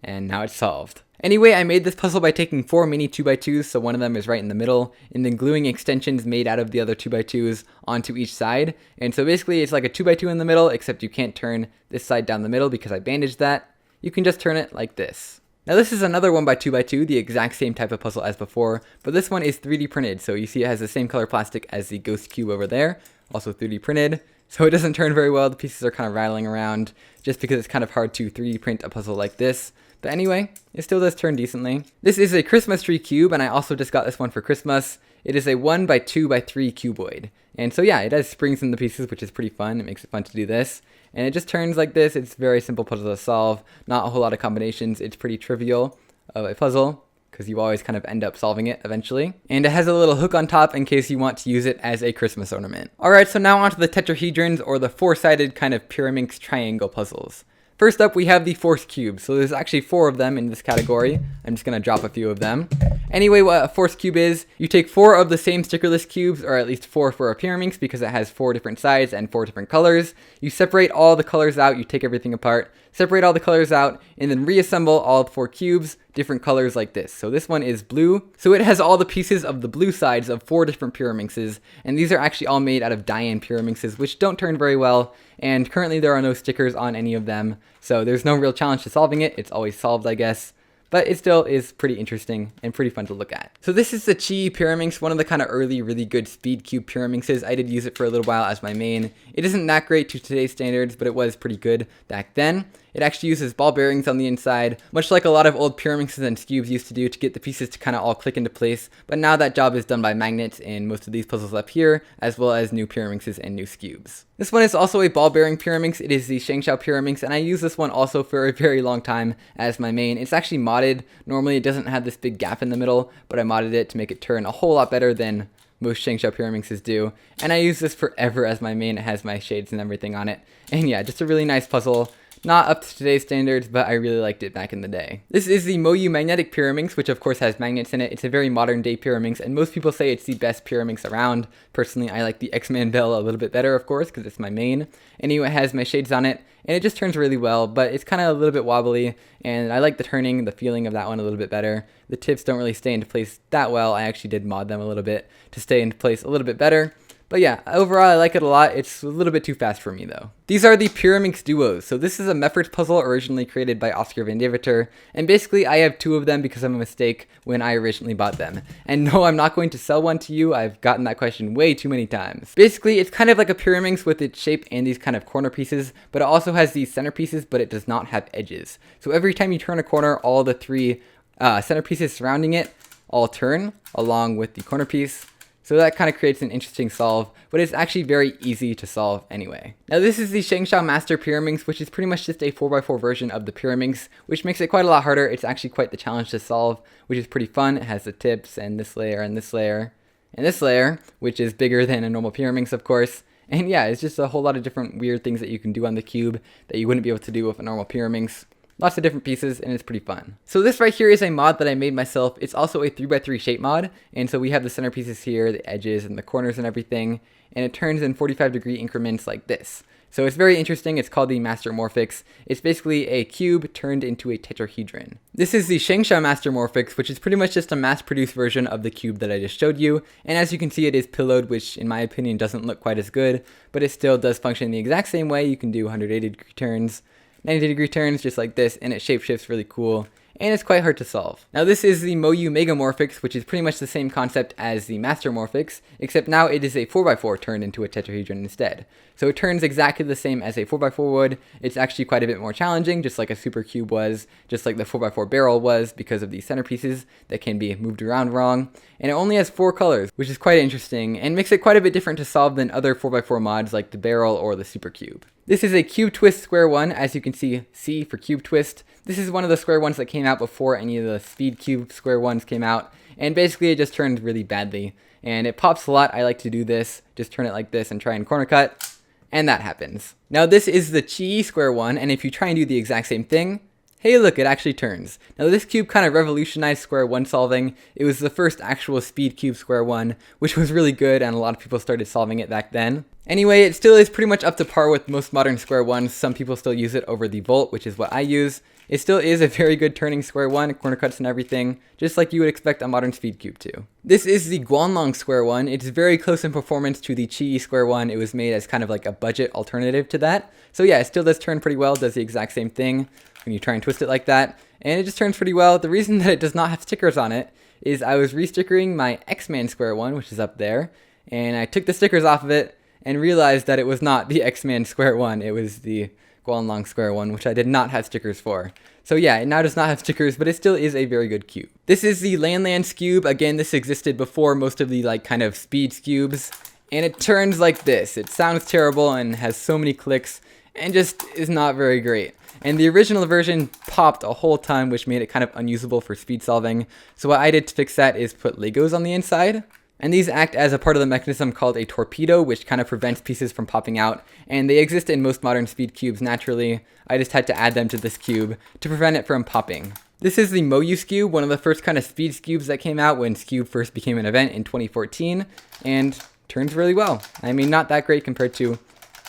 and now it's solved. Anyway, I made this puzzle by taking 4 mini 2x2s, so one of them is right in the middle, and then gluing extensions made out of the other 2x2s onto each side. And so basically it's like a 2x2 in the middle, except you can't turn this side down the middle because I bandaged that. You can just turn it like this. Now this is another 1x2x2, the exact same type of puzzle as before, but this one is 3D printed, so you see it has the same color plastic as the ghost cube over there, also 3D printed. So it doesn't turn very well, the pieces are kind of rattling around, just because it's kind of hard to 3D print a puzzle like this. But anyway, it still does turn decently. This is a Christmas tree cube, and I also just got this one for Christmas. It is a 1x2x3 cuboid. And so yeah, it has springs in the pieces, which is pretty fun. It makes it fun to do this. And it just turns like this. It's a very simple puzzle to solve. Not a whole lot of combinations. It's pretty trivial of a puzzle, because you always kind of end up solving it eventually. And it has a little hook on top in case you want to use it as a Christmas ornament. Alright, so now onto the tetrahedrons, or the 4-sided kind of Pyraminx triangle puzzles. First up, we have the force cube. So there's actually 4 of them in this category. I'm just going to drop a few of them. Anyway, what a force cube is, you take 4 of the same stickerless cubes, or at least 4 for a Pyraminx because it has 4 different sides and 4 different colors. You separate all the colors out, you take everything apart, separate all the colors out, and then reassemble all 4 cubes, different colors like this. So this one is blue. So it has all the pieces of the blue sides of 4 different Pyraminxes, and these are actually all made out of DaYan Pyraminxes, which don't turn very well, and currently there are no stickers on any of them, so there's no real challenge to solving it. It's always solved, I guess. But it still is pretty interesting and pretty fun to look at. So this is the QiYi Pyraminx, one of the kind of early, really good speed cube Pyraminxes. I did use it for a little while as my main. It isn't that great to today's standards, but it was pretty good back then. It actually uses ball bearings on the inside, much like a lot of old Pyraminxes and Skewbs used to do to get the pieces to kind of all click into place. But now that job is done by magnets in most of these puzzles up here, as well as new Pyraminxes and new Skewbs. This one is also a ball bearing Pyraminx. It is the ShengShou Pyraminx, and I use this one also for a very long time as my main. It's actually modded. Normally it doesn't have this big gap in the middle, but I modded it to make it turn a whole lot better than most ShengShou Pyraminxes do. And I use this forever as my main. It has my shades and everything on it. And yeah, just a really nice puzzle. Not up to today's standards, but I really liked it back in the day. This is the MoYu Magnetic Pyraminx, which of course has magnets in it. It's a very modern day Pyraminx, and most people say it's the best Pyraminx around. Personally, I like the X-Man Bell a little bit better, of course, because it's my main. Anyway, it has my shades on it, and it just turns really well, but it's kind of a little bit wobbly, and I like the turning, the feeling of that one a little bit better. The tips don't really stay into place that well. I actually did mod them a little bit to stay into place a little bit better. But yeah, overall I like it a lot. It's a little bit too fast for me though. These are the Pyraminx duos. So this is a Meffert puzzle originally created by Oskar and basically I have 2 of them because of a mistake when I originally bought them. And no, I'm not going to sell one to you. I've gotten that question way too many times. Basically, it's kind of like a Pyraminx with its shape and these kind of corner pieces, but it also has these center pieces, but it does not have edges. So every time you turn a corner, all the 3 center pieces surrounding it all turn along with the corner piece. So that kind of creates an interesting solve, but it's actually very easy to solve anyway. Now this is the ShengShou Master Pyraminx, which is pretty much just a 4x4 version of the Pyraminx, which makes it quite a lot harder. It's actually quite the challenge to solve, which is pretty fun. It has the tips and this layer and this layer and this layer, which is bigger than a normal Pyraminx, of course. And yeah, it's just a whole lot of different weird things that you can do on the cube that you wouldn't be able to do with a normal Pyraminx. Lots of different pieces, and it's pretty fun. So this right here is a mod that I made myself. It's also a 3x3 shape mod, and so we have the center pieces here, the edges and the corners and everything, and it turns in 45-degree increments like this. So it's very interesting. It's called the Master Morphix. It's basically a cube turned into a tetrahedron. This is the ShengShou Master Morphix, which is pretty much just a mass-produced version of the cube that I just showed you, and as you can see, it is pillowed, which in my opinion doesn't look quite as good, but it still does function the exact same way. You can do 180-degree turns, 90-degree turns just like this, and it shapeshifts really cool, and it's quite hard to solve. Now this is the MoYu Megaminx, which is pretty much the same concept as the Master Morphix, except now it is a 4x4 turned into a tetrahedron instead. So it turns exactly the same as a 4x4 would. It's actually quite a bit more challenging, just like a super cube was, just like the 4x4 barrel was, because of these centerpieces that can be moved around wrong. And it only has 4 colors, which is quite interesting, and makes it quite a bit different to solve than other 4x4 mods like the barrel or the super cube. This is a Cube Twist Square-1, as you can see, C for Cube Twist. This is one of the Square-1s that came out before any of the Speed Cube Square-1s came out, and basically it just turns really badly. And it pops a lot. I like to do this, just turn it like this and try and corner cut, and that happens. Now this is the QiYi Square-1, and if you try and do the exact same thing, hey look, it actually turns. Now this cube kind of revolutionized Square-1 solving. It was the first actual Speed Cube Square-1, which was really good, and a lot of people started solving it back then. Anyway, it still is pretty much up to par with most modern Square-1s. Some people still use it over the Volt, which is what I use. It still is a very good turning Square-1, corner cuts and everything, just like you would expect a modern Speed Cube to. This is the GuanLong Square-1. It's very close in performance to the QiYi Square-1. It was made as kind of like a budget alternative to that. So yeah, it still does turn pretty well, does the exact same thing when you try and twist it like that, and it just turns pretty well. The reason that it does not have stickers on it is I was re-stickering my X-Man Square-1, which is up there, and I took the stickers off of it and realized that it was not the X-Man Square-1, it was the GuanLong Square-1, which I did not have stickers for. So yeah, it now does not have stickers, but it still is a very good cube. This is the LanLan Skewb. Again, this existed before most of the like kind of speed Skewbs, and it turns like this. It sounds terrible and has so many clicks and just is not very great. And the original version popped a whole ton, which made it kind of unusable for speed solving. So what I did to fix that is put Legos on the inside. And these act as a part of the mechanism called a torpedo, which kind of prevents pieces from popping out. And they exist in most modern speed cubes naturally. I just had to add them to this cube to prevent it from popping. This is the MoYu Skewb, one of the first kind of speed Skewbs that came out when Skewb first became an event in 2014. And turns really well. I mean, not that great compared to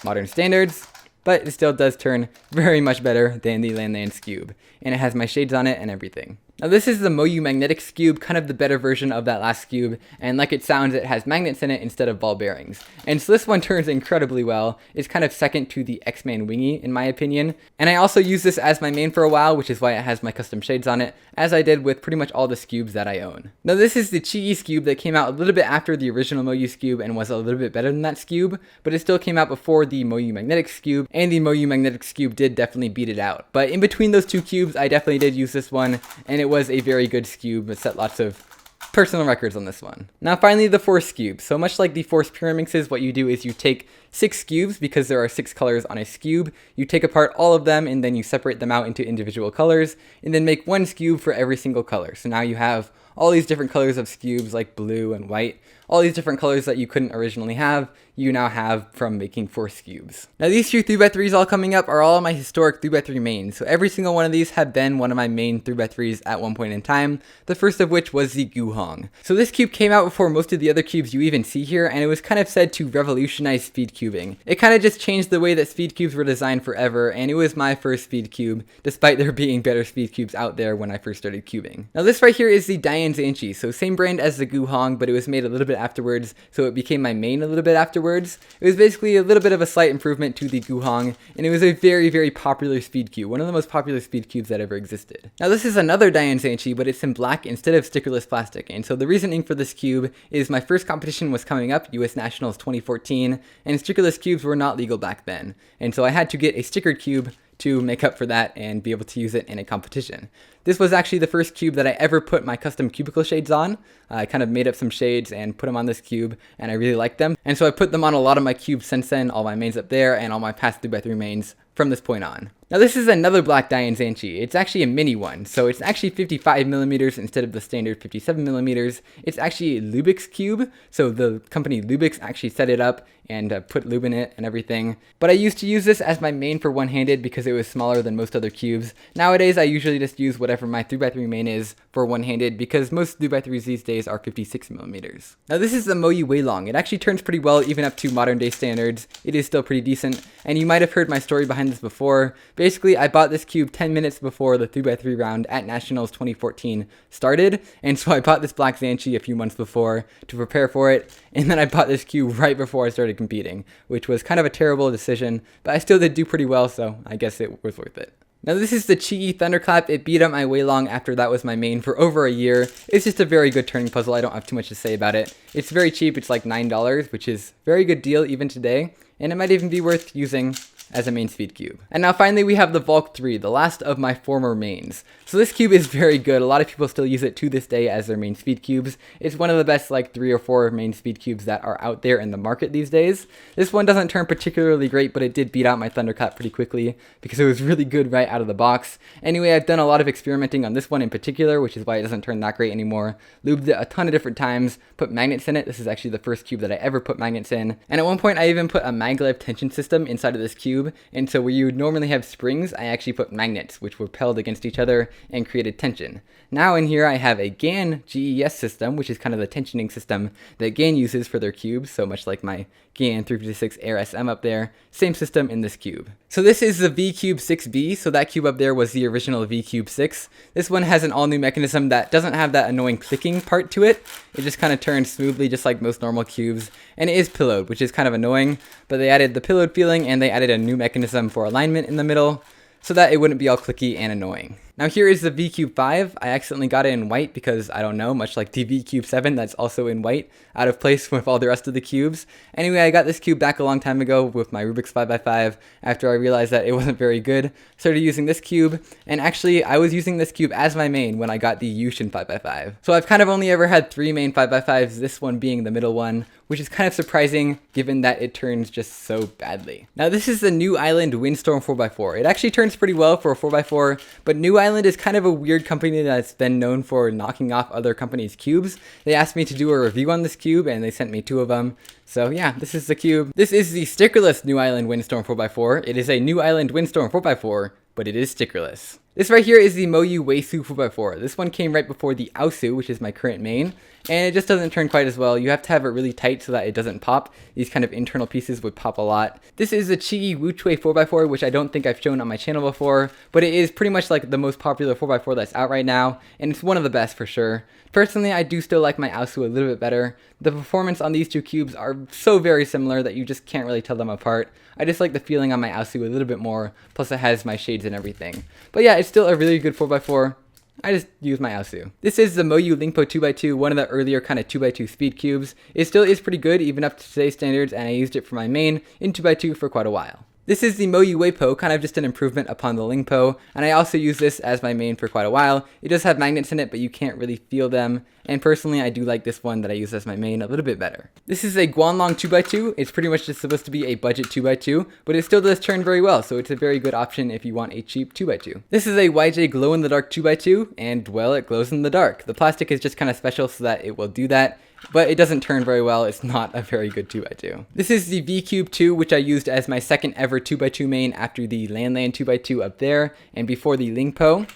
modern standards, but it still does turn very much better than the LanLan Skewb. And it has my shades on it and everything. Now this is the MoYu Magnetics Skewb, kind of the better version of that last Skewb, and like it sounds, it has magnets in it instead of ball bearings. And so this one turns incredibly well. It's kind of second to the X-Man Wingy in my opinion. And I also used this as my main for a while, which is why it has my custom shades on it, as I did with pretty much all the Skewbs that I own. Now this is the QiYi Skewb that came out a little bit after the original MoYu Skewb and was a little bit better than that Skewb, but it still came out before the MoYu Magnetics Skewb, and the MoYu Magnetics Skewb did definitely beat it out. But in between those two cubes, I definitely did use this one, and it was a very good Skewb. It set lots of personal records on this one. Now finally, the force Skewb. So much like the force Pyraminxes, what you do is you take 6 Skewbs, because there are 6 colors on a Skewb. You take apart all of them and then you separate them out into individual colors and then make one Skewb for every single color. So now you have all these different colors of Skewbs like blue and white, all these different colors that you couldn't originally have, you now have from making 4 Skewbs. Now these two 3x3s all coming up are all my historic 3x3 mains, so every single one of these have been one of my main 3x3s at one point in time, the first of which was the GuHong. So this cube came out before most of the other cubes you even see here, and it was kind of said to revolutionize speed cubing. It kind of just changed the way that speed cubes were designed forever, and it was my first speed cube, despite there being better speed cubes out there when I first started cubing. Now this right here is the DaYan GuHong, so same brand as the GuHong, but it was made a little bit bit afterwards, so it became my main a little bit afterwards. It was basically a little bit of a slight improvement to the GuHong, and it was a very, very popular speed cube, one of the most popular speed cubes that ever existed. Now this is another DaYan GuHong, but it's in black instead of stickerless plastic, and so the reasoning for this cube is my first competition was coming up, US Nationals 2014, and stickerless cubes were not legal back then, and so I had to get a stickered cube to make up for that and be able to use it in a competition. This was actually the first cube that I ever put my custom cubicle shades on. I kind of made up some shades and put them on this cube, and I really liked them. And so I put them on a lot of my cubes since then, all my mains up there, and all my past 3x3 mains from this point on. Now this is another black DaYan GuHong. It's actually a mini one, so it's actually 55mm instead of the standard 57mm. It's actually a Rubik's cube, so the company Rubik's actually set it up and put lube in it and everything. But I used to use this as my main for one-handed because it was smaller than most other cubes. Nowadays I usually just use whatever my 3x3 main is for one-handed because most 3x3s these days are 56mm. Now this is the MoYu WeiLong. It actually turns pretty well even up to modern day standards. It is still pretty decent, and you might have heard my story behind this before. Basically, I bought this cube 10 minutes before the 3x3 round at Nationals 2014 started, and so I bought this black GuHong a few months before to prepare for it, and then I bought this cube right before I started competing, which was kind of a terrible decision, but I still did do pretty well, so I guess it was worth it. Now this is the QiYi Thunderclap. It beat up my WeiLong after that was my main for over a year. It's just a very good turning puzzle. I don't have too much to say about it. It's very cheap. It's like $9, which is a very good deal even today, and it might even be worth using as a main speed cube. And now finally we have the Valk 3, the last of my former mains. So this cube is very good. A lot of people still use it to this day as their main speed cubes. It's one of the best like 3 or 4 main speed cubes that are out there in the market these days. This one doesn't turn particularly great, but it did beat out my Thunderclap pretty quickly because it was really good right out of the box. Anyway, I've done a lot of experimenting on this one in particular, which is why it doesn't turn that great anymore. Lubed it a ton of different times, put magnets in it. This is actually the first cube that I ever put magnets in. And at one point I even put a maglev tension system inside of this cube. And so where you would normally have springs, I actually put magnets, which repelled against each other and created tension. Now in here I have a GaN GES system, which is kind of the tensioning system that GaN uses for their cubes, so much like my GaN 356 Air SM up there. Same system in this cube. So this is the VCube 6B, so that cube up there was the original VCube 6. This one has an all-new mechanism that doesn't have that annoying clicking part to it. It just kind of turns smoothly just like most normal cubes, and it is pillowed, which is kind of annoying, but they added the pillowed feeling and they added a new mechanism for alignment in the middle so that it wouldn't be all clicky and annoying. Now here is the VCube 5. I accidentally got it in white because, I don't know, much like the VCube 7 that's also in white, out of place with all the rest of the cubes. Anyway, I got this cube back a long time ago with my Rubik's 5x5 after I realized that it wasn't very good. Started using this cube, and actually I was using this cube as my main when I got the Yushin 5x5. So I've kind of only ever had 3 main 5x5s, this one being the middle one, which is kind of surprising given that it turns just so badly. Now this is the New Island Windstorm 4x4. It actually turns pretty well for a 4x4, but New Island is kind of a weird company that's been known for knocking off other companies' cubes. They asked me to do a review on this cube and they sent me 2 of them. So yeah, this is the cube. This is the stickerless New Island Windstorm 4x4. It is a New Island Windstorm 4x4, but it is stickerless. This right here is the MoYu WeiLong 4x4. This one came right before the Aosu, which is my current main, and it just doesn't turn quite as well. You have to have it really tight so that it doesn't pop. These kind of internal pieces would pop a lot. This is the QiYi Wuchui 4x4, which I don't think I've shown on my channel before, but it is pretty much like the most popular 4x4 that's out right now, and it's one of the best for sure. Personally, I do still like my Aosu a little bit better. The performance on these 2 cubes are so very similar that you just can't really tell them apart. I just like the feeling on my Aosu a little bit more, plus it has my shades and everything. But yeah, it's still a really good 4x4. I just use my Aosu. This is the MoYu Lingpo 2x2, one of the earlier kind of 2x2 speed cubes. It still is pretty good, even up to today's standards, and I used it for my main in 2x2 for quite a while. This is the MoYu WeiPo, kind of just an improvement upon the Lingpo, and I also use this as my main for quite a while. It does have magnets in it, but you can't really feel them, and personally I do like this one that I use as my main a little bit better. This is a GuanLong 2x2. It's pretty much just supposed to be a budget 2x2, but it still does turn very well, so it's a very good option if you want a cheap 2x2. This is a YJ glow-in-the-dark 2x2, and well, it glows in the dark. The plastic is just kind of special so that it will do that, but it doesn't turn very well. It's not a very good 2x2. This is the VCube 2, which I used as my second ever 2x2 main after the LanLan 2x2 up there and before the Lingpo.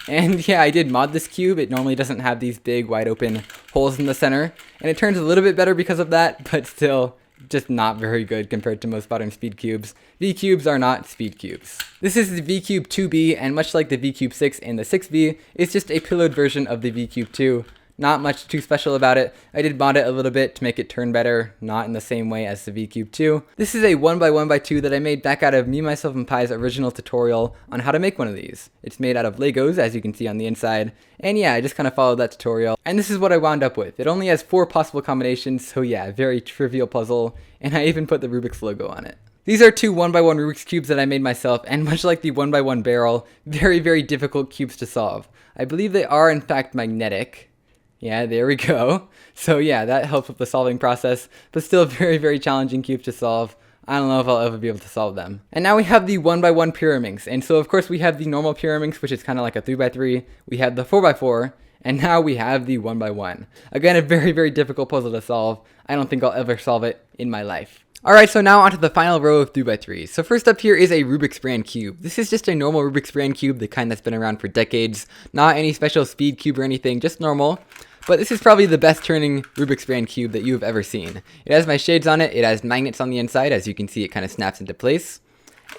And yeah, I did mod this cube. It normally doesn't have these big wide open holes in the center, and it turns a little bit better because of that, but still just not very good compared to most modern speed cubes. V-cubes are not speed cubes. This is the VCube 2B, and much like the VCube 6 and the 6B, it's just a pillowed version of the VCube 2. Not much too special about it. I did mod it a little bit to make it turn better, not in the same way as the V-Cube 2. This is a 1x1x2 that I made back out of Me, Myself, and Pi's original tutorial on how to make one of these. It's made out of Legos, as you can see on the inside. And yeah, I just kind of followed that tutorial. And this is what I wound up with. It only has 4 possible combinations, so yeah, very trivial puzzle. And I even put the Rubik's logo on it. These are 2 1x1 Rubik's Cubes that I made myself, and much like the 1x1 barrel, very, very difficult cubes to solve. I believe they are in fact magnetic. Yeah, there we go. So yeah, that helps with the solving process, but still very, very challenging cubes to solve. I don't know if I'll ever be able to solve them. And now we have the 1x1 Pyraminx. And so of course we have the normal Pyraminx, which is kind of like a 3x3. We have the 4x4, and now we have the 1x1. Again, a very, very difficult puzzle to solve. I don't think I'll ever solve it in my life. Alright, so now onto the final row of 3x3s. So first up here is a Rubik's brand cube. This is just a normal Rubik's brand cube, the kind that's been around for decades. Not any special speed cube or anything, just normal. But this is probably the best turning Rubik's brand cube that you've ever seen. It has my shades on it, it has magnets on the inside, as you can see it kind of snaps into place.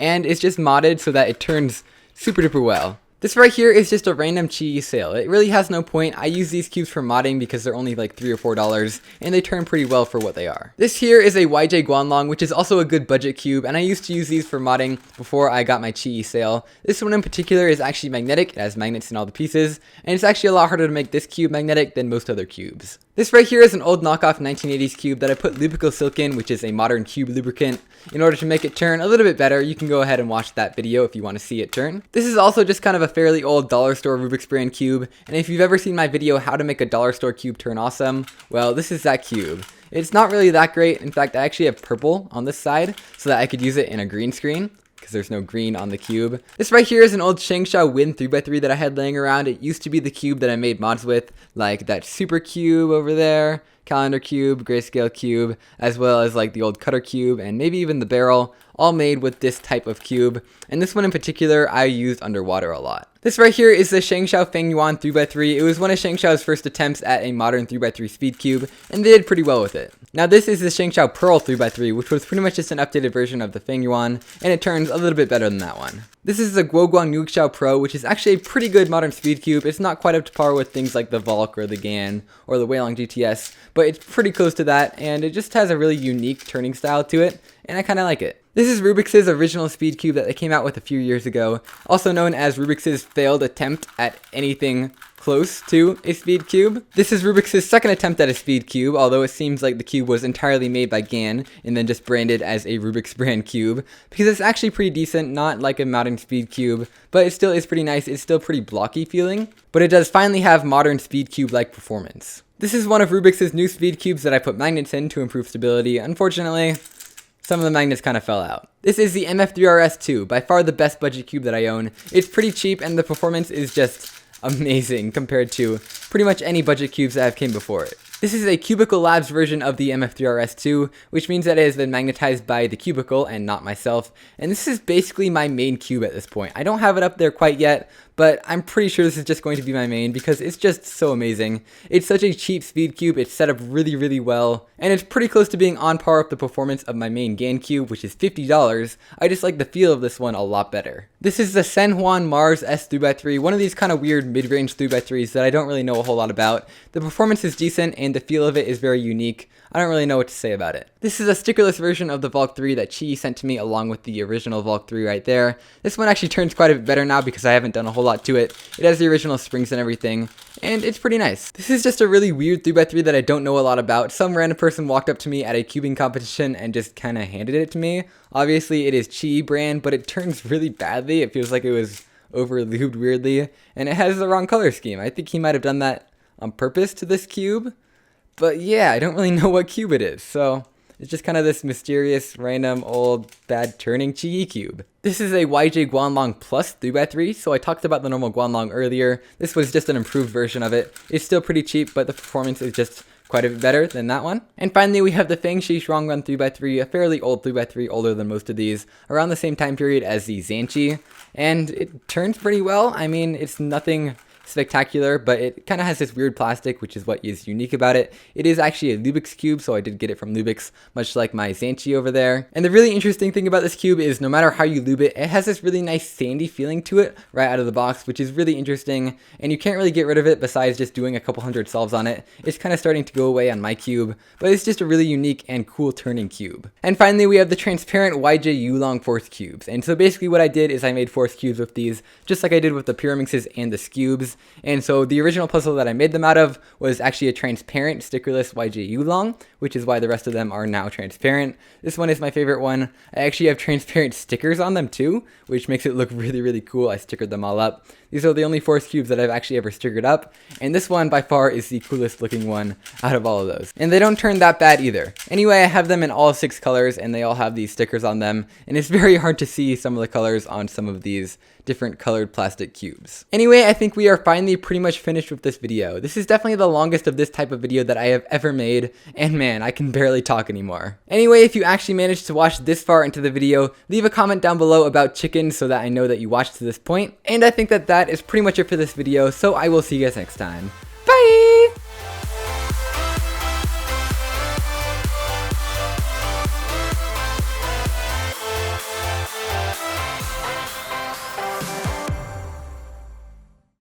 And it's just modded so that it turns super duper well. This right here is just a random QiYi sale. It really has no point. I use these cubes for modding because they're only like $3 or $4 and they turn pretty well for what they are. This here is a YJ GuanLong, which is also a good budget cube, and I used to use these for modding before I got my QiYi sale. This one in particular is actually magnetic. It has magnets in all the pieces, and it's actually a lot harder to make this cube magnetic than most other cubes. This right here is an old knockoff 1980s cube that I put Lubrico Silk in, which is a modern cube lubricant, in order to make it turn a little bit better. You can go ahead and watch that video if you want to see it turn. This is also just kind of a fairly old dollar store Rubik's brand cube, and if you've ever seen my video how to make a dollar store cube turn awesome, well, this is that cube. It's not really that great. In fact, I actually have purple on this side so that I could use it in a green screen, because there's no green on the cube. This right here is an old ShengShou Wind 3x3 that I had laying around. It used to be the cube that I made mods with, like that Super Cube over there, Calendar Cube, Grayscale Cube, as well as like the old Cutter Cube, and maybe even the Barrel, all made with this type of cube. And this one in particular, I used underwater a lot. This right here is the ShengShou Fengyuan 3x3. It was one of ShengShou's first attempts at a modern 3x3 speed cube, and they did pretty well with it. Now this is the ShengShou Pearl 3x3, which was pretty much just an updated version of the Fengyuan, and it turns a little bit better than that one. This is the GuoGuang Nuxiao Pro, which is actually a pretty good modern speed cube. It's not quite up to par with things like the Volk or the GAN or the WeiLong GTS, but it's pretty close to that, and it just has a really unique turning style to it, and I kind of like it. This is Rubik's original speed cube that they came out with a few years ago, also known as Rubik's failed attempt at anything close to a speed cube. This is Rubik's second attempt at a speed cube, although it seems like the cube was entirely made by GAN and then just branded as a Rubik's brand cube, because it's actually pretty decent, not like a modern speed cube, but it still is pretty nice. It's still pretty blocky feeling, but it does finally have modern speed cube-like performance. This is one of Rubik's new speed cubes that I put magnets in to improve stability. Unfortunately, some of the magnets kind of fell out. This is the MF3RS2, by far the best budget cube that I own. It's pretty cheap and the performance is just amazing compared to pretty much any budget cubes that have came before it. This is a Cubicle Labs version of the MF3RS2, which means that it has been magnetized by the Cubicle and not myself, and this is basically my main cube at this point. I don't have it up there quite yet, but I'm pretty sure this is just going to be my main because it's just so amazing. It's such a cheap speed cube, it's set up really, really well, and it's pretty close to being on par with the performance of my main GAN cube, which is $50. I just like the feel of this one a lot better. This is the San Juan Mars S 3x3, one of these kind of weird mid-range 3x3s that I don't really know a whole lot about. The performance is decent and the feel of it is very unique. I don't really know what to say about it. This is a stickerless version of the Volk 3 that QiYi sent to me along with the original Volk 3 right there. This one actually turns quite a bit better now because I haven't done a whole lot to it. It has the original springs and everything, and it's pretty nice. This is just a really weird 3x3 that I don't know a lot about. Some random person walked up to me at a cubing competition and just kind of handed it to me. Obviously it is QiYi brand, but it turns really badly. It feels like it was over-lubed weirdly, and it has the wrong color scheme. I think he might have done that on purpose to this cube. But yeah, I don't really know what cube it is, so it's just kind of this mysterious, random, old, bad turning QiYi cube. This is a YJ GuanLong Plus 3x3, so I talked about the normal GuanLong earlier. This was just an improved version of it. It's still pretty cheap, but the performance is just quite a bit better than that one. And finally, we have the Fengshi Shuangren 3x3, a fairly old 3x3, older than most of these, around the same time period as the Zanchi, and it turns pretty well. I mean, it's nothing spectacular, but it kind of has this weird plastic, which is what is unique about it. It is actually a Rubik's Cube, so I did get it from Rubik's, much like my Zanchi over there. And the really interesting thing about this cube is no matter how you lube it, it has this really nice sandy feeling to it right out of the box, which is really interesting, and you can't really get rid of it besides just doing a couple hundred solves on it. It's kind of starting to go away on my cube, but it's just a really unique and cool turning cube. And finally, we have the transparent WeiLong force cubes. And so basically what I did is I made force cubes with these, just like I did with the Pyraminxes and the Skewbs. And so the original puzzle that I made them out of was actually a transparent stickerless YuLong, which is why the rest of them are now transparent. This one is my favorite one. I actually have transparent stickers on them too, which makes it look really, really cool. I stickered them all up. These are the only force cubes that I've actually ever stickered up, and this one by far is the coolest looking one out of all of those. And they don't turn that bad either. Anyway, I have them in all 6 colors, and they all have these stickers on them, and it's very hard to see some of the colors on some of these different colored plastic cubes. Anyway, I think we are finally pretty much finished with this video. This is definitely the longest of this type of video that I have ever made, and man, I can barely talk anymore. Anyway, if you actually managed to watch this far into the video, leave a comment down below about chickens so that I know that you watched to this point. And I think that that is pretty much it for this video, so I will see you guys next time.